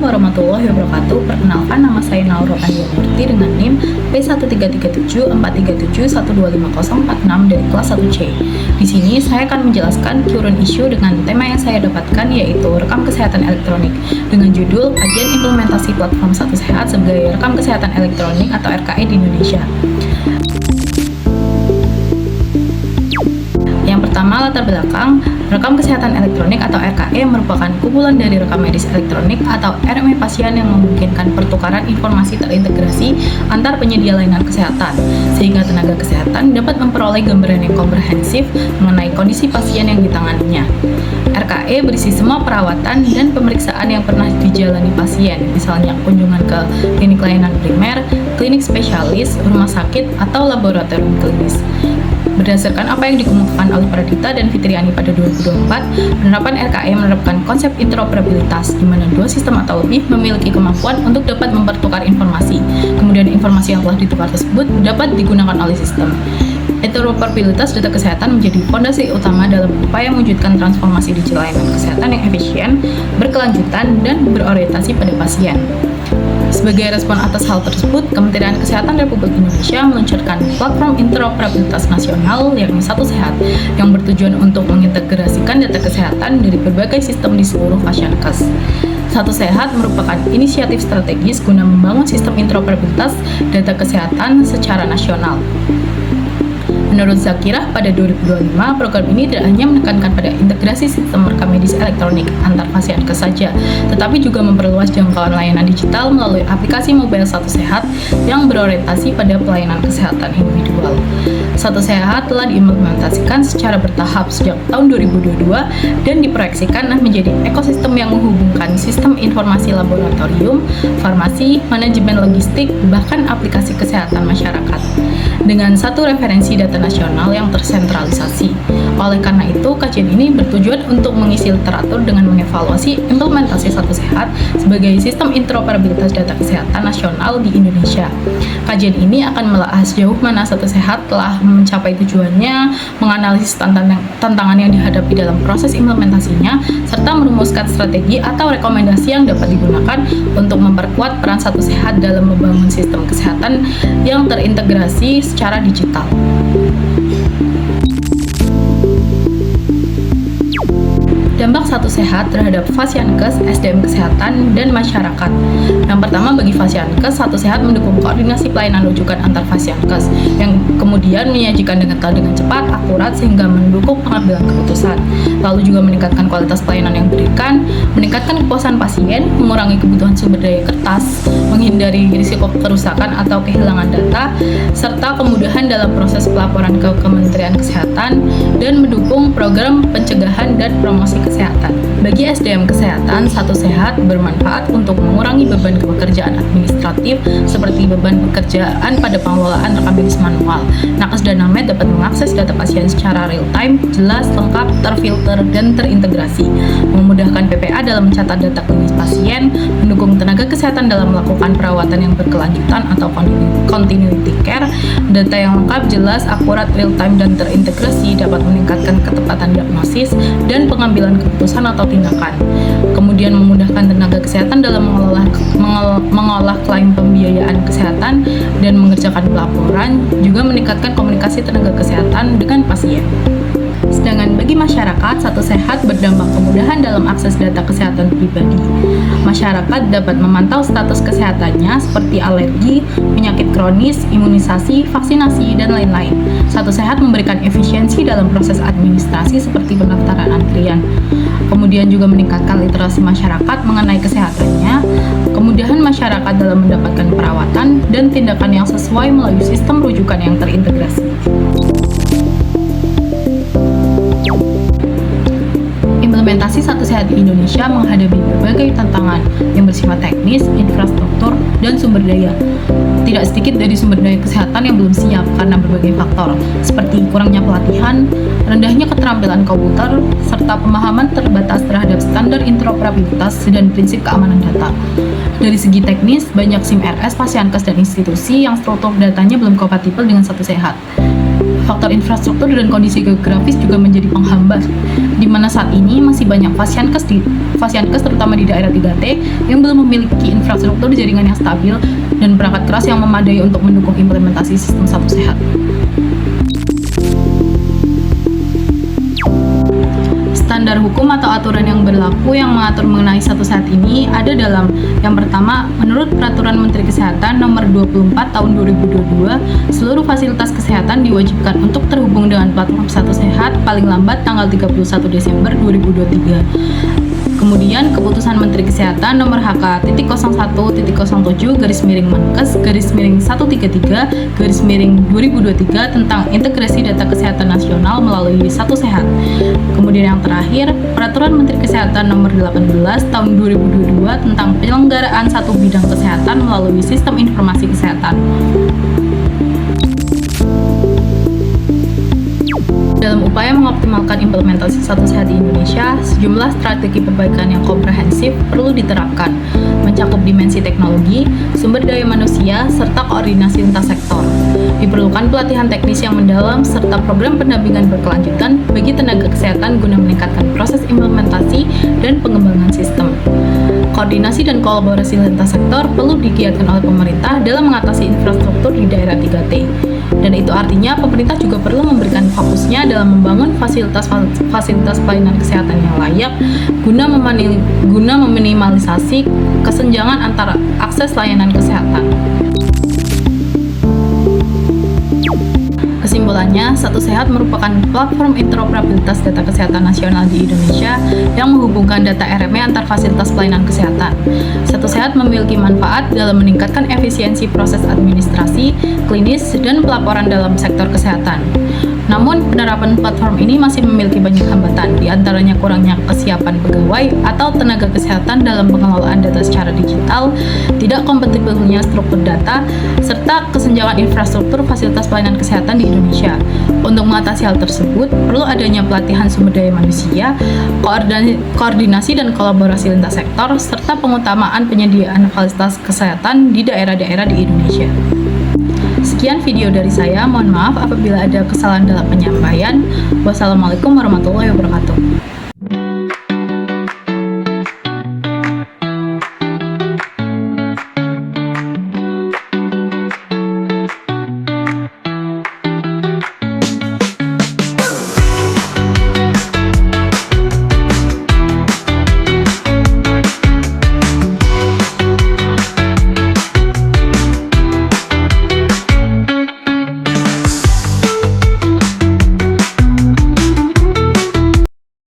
warahmatullahi wabarakatuh. Perkenalkan, nama saya Naura Pandiamurti dengan NIM P13374371254046 dari kelas 1C. Di sini saya akan menjelaskan current issue dengan tema yang saya dapatkan, yaitu rekam kesehatan elektronik dengan judul kajian implementasi platform Satu Sehat sebagai rekam kesehatan elektronik atau RKE di Indonesia. Yang pertama, latar belakang. Rekam kesehatan elektronik atau RKE merupakan kumpulan dari rekam medis elektronik atau RME pasien yang memungkinkan pertukaran informasi terintegrasi antar penyedia layanan kesehatan, sehingga tenaga kesehatan dapat memperoleh gambaran yang komprehensif mengenai kondisi pasien yang ditanganinya. RKE berisi semua perawatan dan pemeriksaan yang pernah dijalani pasien, misalnya kunjungan ke klinik layanan primer, klinik spesialis, rumah sakit, atau laboratorium klinis. Berdasarkan apa yang dikemukakan oleh Pradita dan Fitriani pada 2024, penerapan RKE menerapkan konsep interoperabilitas, di mana dua sistem atau lebih memiliki kemampuan untuk dapat mempertukar informasi. Kemudian informasi yang telah ditukar tersebut dapat digunakan oleh sistem. Interoperabilitas data kesehatan menjadi fondasi utama dalam upaya mewujudkan transformasi digital layanan kesehatan yang efisien, berkelanjutan, dan berorientasi pada pasien. Sebagai respon atas hal tersebut, Kementerian Kesehatan Republik Indonesia meluncurkan platform interoperabilitas nasional yakni Satu Sehat yang bertujuan untuk mengintegrasikan data kesehatan dari berbagai sistem di seluruh Fasyankes. Satu Sehat merupakan inisiatif strategis guna membangun sistem interoperabilitas data kesehatan secara nasional. Menurut Zakirah, pada 2025, program ini tidak hanya menekankan pada integrasi sistem rekam medis elektronik antar Fasyankes saja, tetapi juga memperluas jangkauan layanan digital melalui aplikasi mobile Satu Sehat yang berorientasi pada pelayanan kesehatan individual. Satu Sehat telah diimplementasikan secara bertahap sejak tahun 2022 dan diproyeksikan menjadi ekosistem yang menghubungkan sistem informasi laboratorium, farmasi, manajemen logistik, bahkan aplikasi kesehatan masyarakat dengan satu referensi data nasional yang tersentralisasi. Oleh karena itu, kajian ini bertujuan untuk mengisi literatur dengan mengevaluasi implementasi Satu Sehat sebagai sistem interoperabilitas data kesehatan nasional di Indonesia. Kajian ini akan melahirkan sejauh mana Satu Sehat telah mencapai tujuannya, menganalisis tantangan yang dihadapi dalam proses implementasinya, serta merumuskan strategi atau rekomendasi yang dapat digunakan untuk memperkuat peran Satu Sehat dalam membangun sistem kesehatan yang terintegrasi secara digital. Dampak Satu Sehat terhadap Fasyankes, SDM kesehatan, dan masyarakat. Yang pertama, bagi Fasyankes, Satu Sehat mendukung koordinasi pelayanan rujukan antar Fasyankes, yang kemudian menyajikan data dengan cepat, akurat, sehingga mendukung pengambilan keputusan. Lalu juga meningkatkan kualitas pelayanan yang diberikan, meningkatkan kepuasan pasien, mengurangi kebutuhan sumber daya kertas, menghindari risiko kerusakan atau kehilangan data, serta kemudahan dalam proses pelaporan ke Kementerian Kesehatan, dan mendukung program pencegahan dan promosi kesehatan. Bagi SDM kesehatan, Satu Sehat bermanfaat untuk mengurangi beban pekerjaan administratif seperti beban pekerjaan pada pengelolaan rekam medis manual. Nakes dan Named dapat mengakses data pasien secara real time, jelas, lengkap, terfilter, dan terintegrasi, memudahkan PPA dalam mencatat data klinis pasien, mendukung tenaga kesehatan dalam melakukan perawatan yang berkelanjutan atau continuity care. Data yang lengkap, jelas, akurat, real time, dan terintegrasi dapat meningkatkan ketepatan diagnosis dan pengambilan keputusan atau tindakan. Kemudian memudahkan tenaga kesehatan dalam mengolah klaim pembiayaan kesehatan dan mengerjakan pelaporan, juga meningkatkan komunikasi tenaga kesehatan dengan pasien. Sedangkan bagi masyarakat, Satu Sehat berdampak kemudahan dalam akses data kesehatan pribadi. Masyarakat dapat memantau status kesehatannya seperti alergi, penyakit kronis, imunisasi, vaksinasi, dan lain-lain. Satu Sehat memberikan efisiensi dalam proses administrasi seperti pendaftaran antrian. Kemudian juga meningkatkan literasi masyarakat mengenai kesehatannya, kemudahan masyarakat dalam mendapatkan perawatan, dan tindakan yang sesuai melalui sistem rujukan yang terintegrasi. Implementasi Satu Sehat di Indonesia menghadapi berbagai tantangan yang bersifat teknis, infrastruktur, dan sumber daya. Tidak sedikit dari sumber daya kesehatan yang belum siap karena berbagai faktor, seperti kurangnya pelatihan, rendahnya keterampilan komputer, serta pemahaman terbatas terhadap standar interoperabilitas dan prinsip keamanan data. Dari segi teknis, banyak SIM RS, Fasyankes, dan institusi yang struktur datanya belum kompatibel dengan Satu Sehat. faktor infrastruktur dan kondisi geografis juga menjadi penghambat, di mana saat ini masih banyak Fasiankes terutama di daerah 3T yang belum memiliki infrastruktur jaringan yang stabil dan perangkat keras yang memadai untuk mendukung implementasi sistem satu sehat. Standar hukum atau aturan yang berlaku yang mengatur mengenai satu sehat ini ada dalam yang pertama, menurut Peraturan Menteri Kesehatan Nomor 24 Tahun 2022, seluruh fasilitas kesehatan diwajibkan untuk terhubung dengan platform Satu Sehat paling lambat tanggal 31 Desember 2023. Kemudian Keputusan Menteri Kesehatan Nomor HK.01.Menkes/133/2023 tentang integrasi data kesehatan nasional melalui Satu Sehat. Kemudian yang terakhir, Peraturan Menteri Kesehatan Nomor 18 Tahun 2022 tentang penyelenggaraan satu bidang kesehatan melalui Sistem Informasi Kesehatan. Dalam upaya mengoptimalkan implementasi Satu Sehat di Indonesia, sejumlah strategi perbaikan yang komprehensif perlu diterapkan, mencakup dimensi teknologi, sumber daya manusia, serta koordinasi lintas sektor. Diperlukan pelatihan teknis yang mendalam serta program pendampingan berkelanjutan bagi tenaga kesehatan guna meningkatkan proses implementasi dan pengembangan sistem. Koordinasi dan kolaborasi lintas sektor perlu digiatkan oleh pemerintah dalam mengatasi infrastruktur di daerah 3T. Dan itu artinya pemerintah juga perlu memberikan fokusnya dalam membangun fasilitas pelayanan kesehatan yang layak guna meminimalisasi kesenjangan antara akses layanan kesehatan. Kesimpulannya, Satu Sehat merupakan platform interoperabilitas data kesehatan nasional di Indonesia yang menghubungkan data RME antar fasilitas pelayanan kesehatan. Satu Sehat memiliki manfaat dalam meningkatkan efisiensi proses administrasi, klinis, dan pelaporan dalam sektor kesehatan. Namun, penerapan platform ini masih memiliki banyak hambatan, di antaranya kurangnya kesiapan pegawai atau tenaga kesehatan dalam pengelolaan data secara digital, tidak kompatibelnya struktur data, serta kesenjangan infrastruktur fasilitas pelayanan kesehatan di Indonesia. Untuk mengatasi hal tersebut, perlu adanya pelatihan sumber daya manusia, koordinasi dan kolaborasi lintas sektor, serta pengutamaan penyediaan fasilitas kesehatan di daerah-daerah di Indonesia. Sekian video dari saya, mohon maaf apabila ada kesalahan dalam penyampaian. Wassalamualaikum warahmatullahi wabarakatuh.